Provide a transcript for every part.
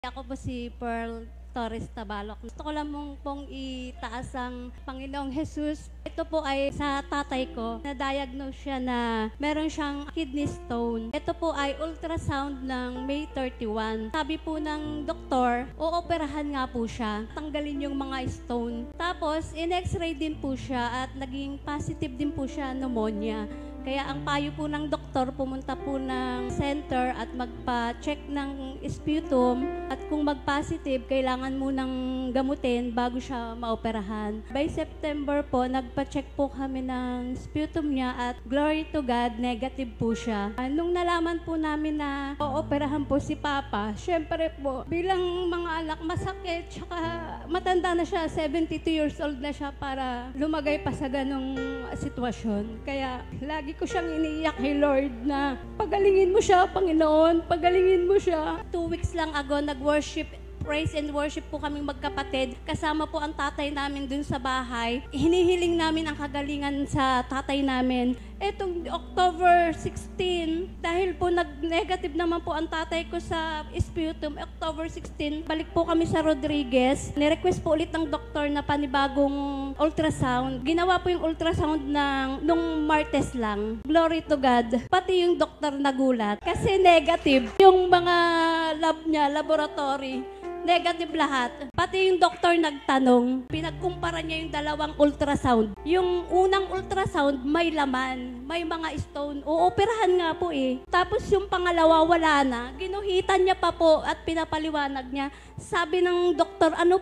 Ako po si Pearl Torres Tabalok. Gusto ko lang pong itaas ang Panginoong Jesus. Ito po ay sa tatay ko. Na-diagnose siya na meron siyang kidney stone. Ito po ay ultrasound ng May 31. Sabi po ng doktor, ooperahan nga po siya. Tanggalin yung mga stone. Tapos, in-x-ray din po siya at naging positive din po siya pneumonia. Kaya ang payo po ng doktor, pumunta po ng center at magpa-check ng sputum at kung mag-positive, kailangan munang gamutin bago siya maoperahan. By September po, nagpa-check po kami ng sputum niya at glory to God, negative po siya. Nung nalaman po namin na ooperahan po si Papa, syempre po, bilang mga anak masakit, tsaka matanda na siya, 72 years old na siya para lumagay pa sa ganong sitwasyon. Kaya lagi ko siyang iniiyak kay Lord na pagalingin mo siya, Panginoon, pagalingin mo siya. 2 weeks lang ago, nag-worship, praise and worship po kaming magkapatid. Kasama po ang tatay namin dun sa bahay. Hinihiling namin ang kagalingan sa tatay namin. Etong October 16, dahil po nag-negative naman po ang tatay ko sa sputum, October 16, balik po kami sa Rodriguez. Nirequest po ulit ng doktor na panibagong ultrasound. Ginawa po yung ultrasound nung Martes lang. Glory to God. Pati yung doktor nagulat. Kasi negative. Yung mga lab niya, laboratory, negative lahat. Pati yung doktor nagtanong, pinagkumpara niya yung dalawang ultrasound. Yung unang ultrasound, may laman, may mga stone. Ooperahan nga po eh. Tapos yung pangalawa, wala na. Ginuhitan niya pa po at pinapaliwanag niya. Sabi ng doktor, ano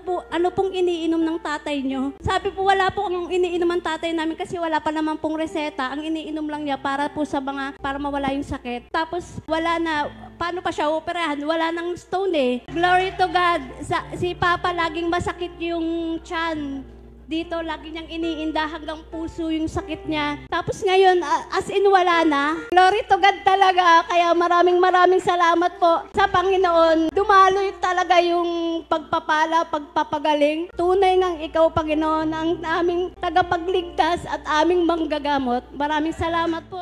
pong iniinom ng tatay niyo? Sabi po, wala po ang iniinom ng tatay namin kasi wala pa naman pong reseta. Ang iniinom lang niya para po sa para mawala yung sakit. Tapos wala na. Paano pa siya operahan? Wala nang stone eh. Glory to God. Si Papa laging masakit yung tiyan. Dito, lagi niyang iniinda hanggang puso yung sakit niya. Tapos ngayon, as in wala na. Glory to God talaga. Kaya maraming salamat po sa Panginoon. Dumaloy talaga yung pagpapala, pagpapagaling. Tunay ngang ikaw, Panginoon, ang aming tagapagligtas at aming manggagamot. Maraming salamat po.